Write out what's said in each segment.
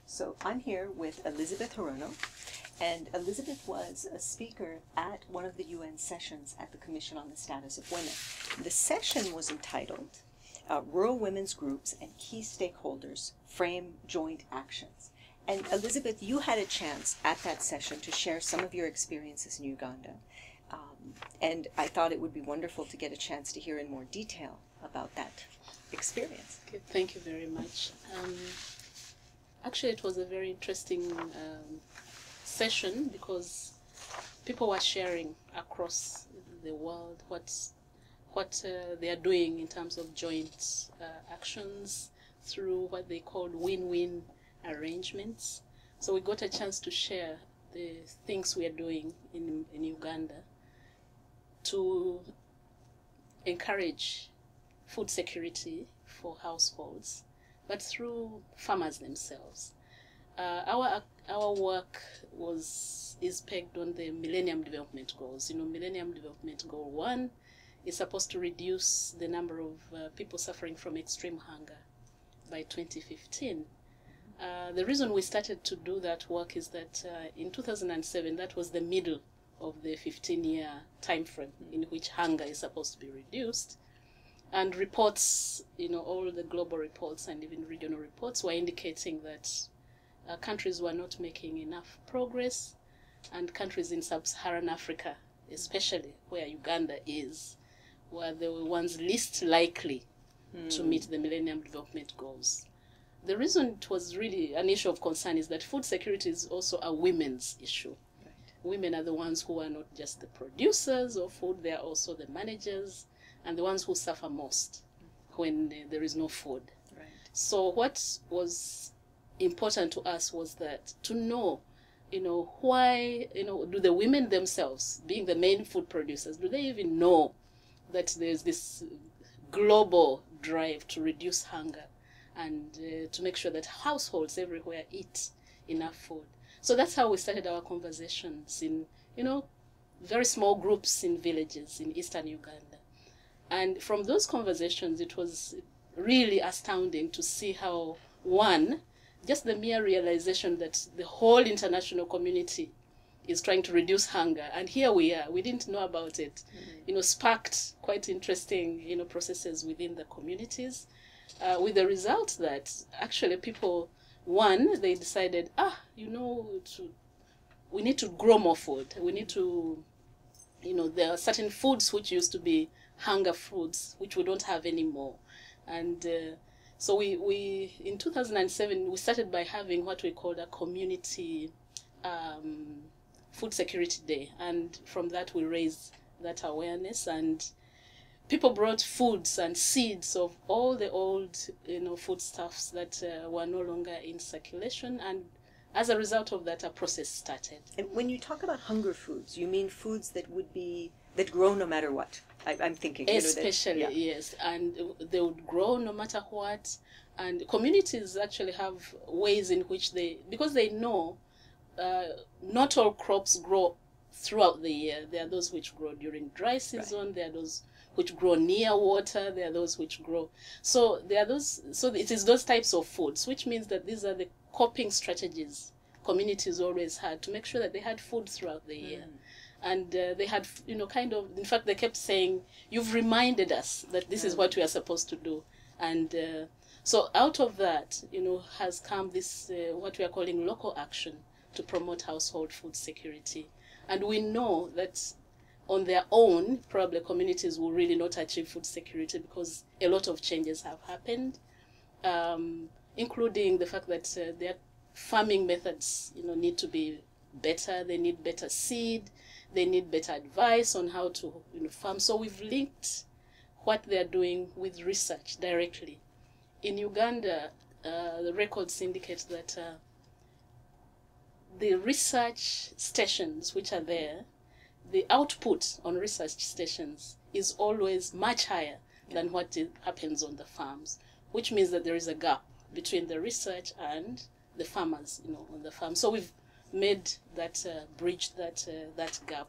So I'm here with Elizabeth Kharono, and Elizabeth was a speaker at one of the UN sessions at the Commission on the Status of Women. The session was entitled Rural Women's Groups and Key Stakeholders Frame Joint Actions. And Elizabeth, you had a chance at that session to share some of your experiences in Uganda. And I thought it would be wonderful to get a chance to hear in more detail about that experience. Okay, thank you very much. Actually, it was a very interesting session because people were sharing across the world what they are doing in terms of joint actions through what they called win-win arrangements. So we got a chance to share the things we are doing in Uganda to encourage food security for households, but through farmers themselves. Our work is pegged on the Millennium Development Goals. You know, Millennium Development Goal 1 is supposed to reduce the number of people suffering from extreme hunger by 2015. The reason we started to do that work is that in 2007, that was the middle of the 15-year time frame in which hunger is supposed to be reduced. And reports, you know, all the global reports and even regional reports were indicating that countries were not making enough progress, and countries in sub-Saharan Africa, especially where Uganda is, were the ones least likely to meet the Millennium Development Goals. The reason it was really an issue of concern is that food security is also a women's issue. Right. Women are the ones who are not just the producers of food, they are also the managers and the ones who suffer most when there is no food. Right. So what was important to us was that to know, you know, why, you know, do the women themselves, being the main food producers, do they even know that there's this global drive to reduce hunger and to make sure that households everywhere eat enough food? So that's how we started our conversations in, you know, very small groups in villages in eastern Uganda. And from those conversations, it was really astounding to see how, one, just the mere realization that the whole international community is trying to reduce hunger, and here we are, we didn't know about it, you know, sparked quite interesting, you know, processes within the communities, with the result that actually people, one, they decided, you know, we need to grow more food. We need to, you know, there are certain foods which used to be hunger foods, which we don't have anymore. And so we in 2007, we started by having what we called a community food security day. And from that, we raised that awareness, and people brought foods and seeds of all the old, you know, foodstuffs that were no longer in circulation. And as a result of that, a process started. And when you talk about hunger foods, you mean foods that that grow no matter what? I'm thinking. Especially, you know, yes. And they would grow no matter what. And communities actually have ways in which because they know not all crops grow throughout the year. There are those which grow during dry season. Right. There are those which grow near water. There are those which grow. So there are those. So it is those types of foods, which means that these are the coping strategies communities always had to make sure that they had food throughout the year. And they had, you know, kind of, in fact, they kept saying, you've reminded us that this is what we are supposed to do. And so out of that, you know, has come this, what we are calling local action to promote household food security. And we know that on their own, probably communities will really not achieve food security because a lot of changes have happened, including the fact that their farming methods, you know, need to be better. They need better seed. They need better advice on how to, you know, farm. So we've linked what they're doing with research directly. In Uganda, the records indicate that the research stations which are there, the output on research stations is always much higher than what happens on the farms, which means that there is a gap between the research and the farmers, you know, on the farm. So we've made that bridge that gap,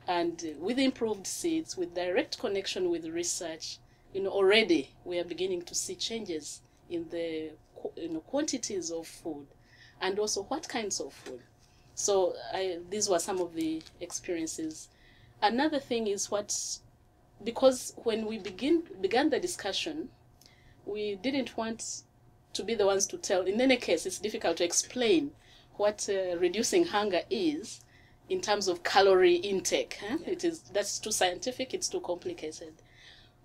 and with improved seeds, with direct connection with research, you know, already we are beginning to see changes in the quantities of food and also what kinds of food. So these were some of the experiences. Another thing is because when we began the discussion, we didn't want to be the ones to tell. In any case, it's difficult to explain what reducing hunger is in terms of calorie intake. Yeah. That's too scientific, it's too complicated.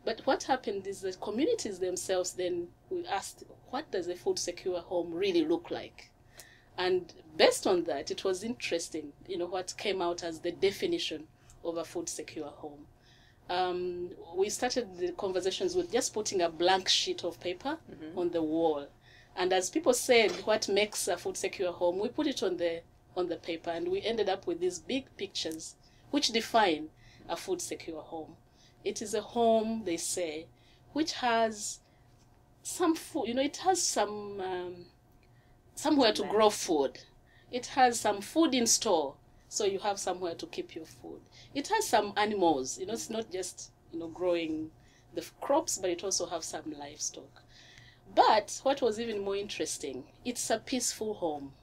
But what happened is that communities themselves, then we asked, what does a food secure home really look like? And based on that, it was interesting, what came out as the definition of a food secure home. We started the conversations with just putting a blank sheet of paper on the wall. And as people said, what makes a food secure home, we put it on the paper, and we ended up with these big pictures which define a food secure home. It is a home, they say, which has some food, it has some somewhere to grow food. It has some food in store, so you have somewhere to keep your food. It has some animals, it's not just, growing the crops, but it also has some livestock. But what was even more interesting, it's a peaceful home.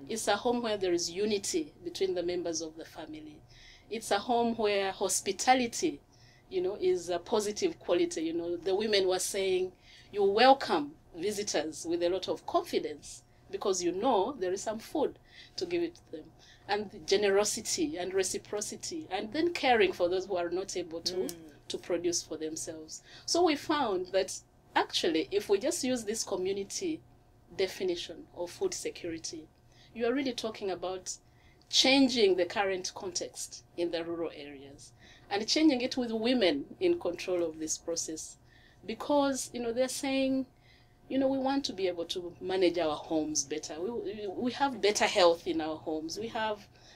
It's a home where there is unity between the members of the family. It's a home where hospitality, is a positive quality. The women were saying, you welcome visitors with a lot of confidence because there is some food to give it to them. And generosity and reciprocity, and then caring for those who are not able to produce for themselves. So we found that actually, if we just use this community definition of food security, you are really talking about changing the current context in the rural areas and changing it with women in control of this process. Because, they're saying, we want to be able to manage our homes better. We have better health in our homes.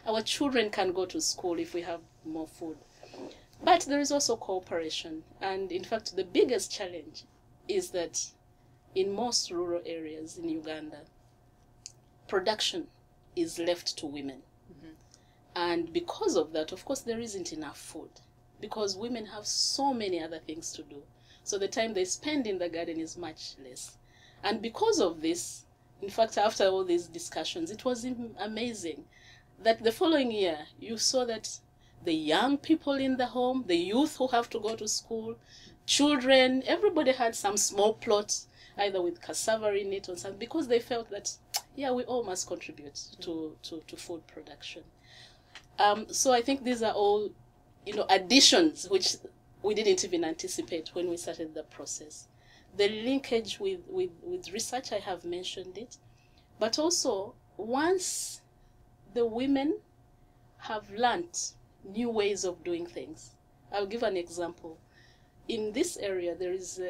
Our children can go to school if we have more food. But there is also cooperation. And in fact, the biggest challenge is that in most rural areas in Uganda, production is left to women. And because of that, of course, there isn't enough food because women have so many other things to do. So the time they spend in the garden is much less. And because of this, in fact, after all these discussions, it was amazing that the following year, you saw that the young people in the home, the youth who have to go to school, children, everybody had some small plots, either with cassava in it or something, because they felt that, we all must contribute to food production. So I think these are all, additions which we didn't even anticipate when we started the process. The linkage with research, I have mentioned it. But also, once the women have learnt new ways of doing things. I'll give an example. In this area, there is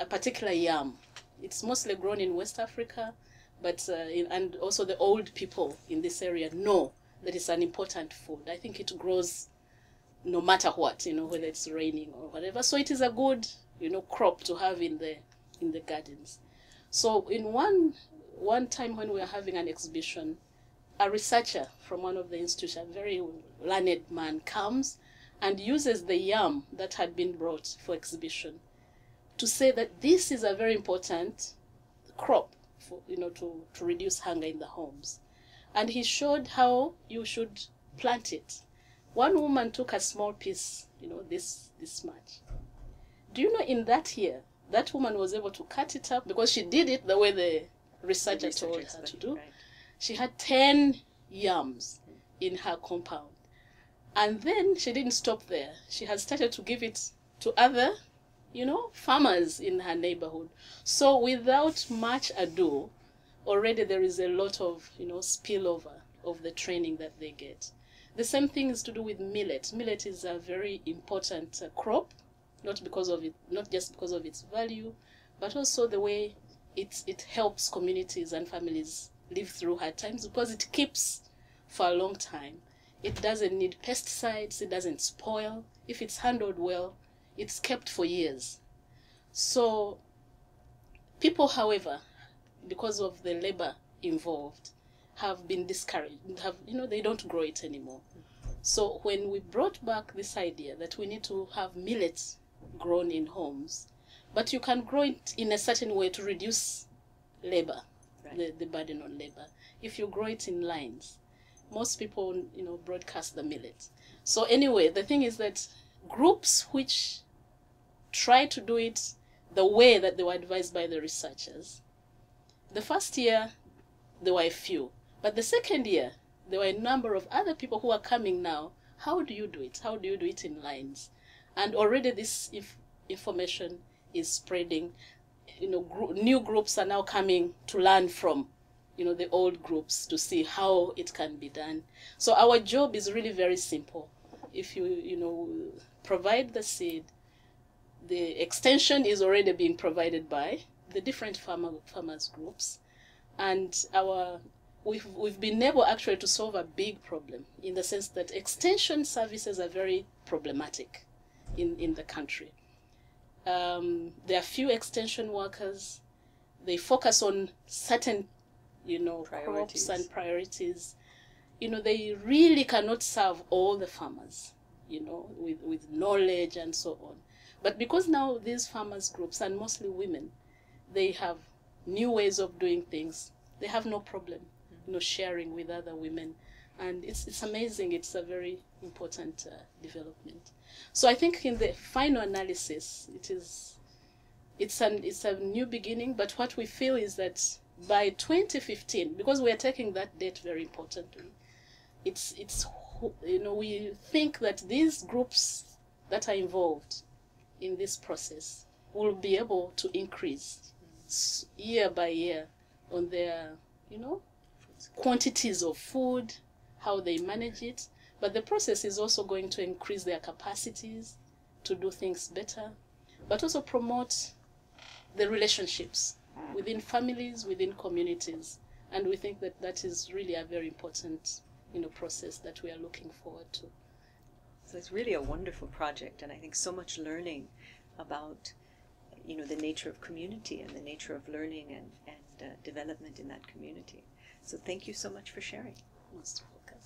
a particular yam. It's mostly grown in West Africa, but and also the old people in this area know that it's an important food. I think it grows no matter what, whether it's raining or whatever. So it is a good, crop to have in the gardens. So in one time when we were having an exhibition, a researcher from one of the institutions, a very learned man, comes and uses the yam that had been brought for exhibition to say that this is a very important crop for, to reduce hunger in the homes. And he showed how you should plant it. One woman took a small piece, this much. Do you know, in that year, that woman was able to cut it up because she did it the way the researcher told her to do. Right. She had 10 yams in her compound. And then she didn't stop there. She had started to give it to other, farmers in her neighborhood. So without much ado, already there is a lot of, spillover of the training that they get. The same thing is to do with millet. Millet is a very important crop, not just because of its value, but also the way it helps communities and families live through hard times because it keeps for a long time. It doesn't need pesticides, it doesn't spoil. If it's handled well, it's kept for years. So people, however, because of the labor involved, have been discouraged, they don't grow it anymore. So when we brought back this idea that we need to have millet grown in homes, but you can grow it in a certain way to reduce labor. the burden on labor. If you grow it in lines, most people, broadcast the millet. So anyway, the thing is that groups which try to do it the way that they were advised by the researchers, the first year, there were a few. But the second year, there were a number of other people who are coming now. How do you do it? How do you do it in lines? And already this information is spreading. New groups are now coming to learn from, the old groups to see how it can be done. So our job is really very simple. If you, provide the seed, the extension is already being provided by the different farmers groups. And we've been able actually to solve a big problem, in the sense that extension services are very problematic in the country. There are few extension workers. They focus on certain, crops and priorities. They really cannot serve all the farmers, with knowledge and so on. But because now these farmers groups, and mostly women, they have new ways of doing things, they have no problem, sharing with other women. And it's amazing. It's a very important development. So I think in the final analysis, it's a new beginning. But what we feel is that by 2015, because we are taking that date very importantly, we think that these groups that are involved in this process will be able to increase year by year on their, quantities of food, how they manage it. But the process is also going to increase their capacities to do things better, but also promote the relationships within families, within communities. And we think that that is really a very important, process that we are looking forward to. So it's really a wonderful project, and I think so much learning about, the nature of community and the nature of learning and development in that community. So thank you so much for sharing. Most welcome.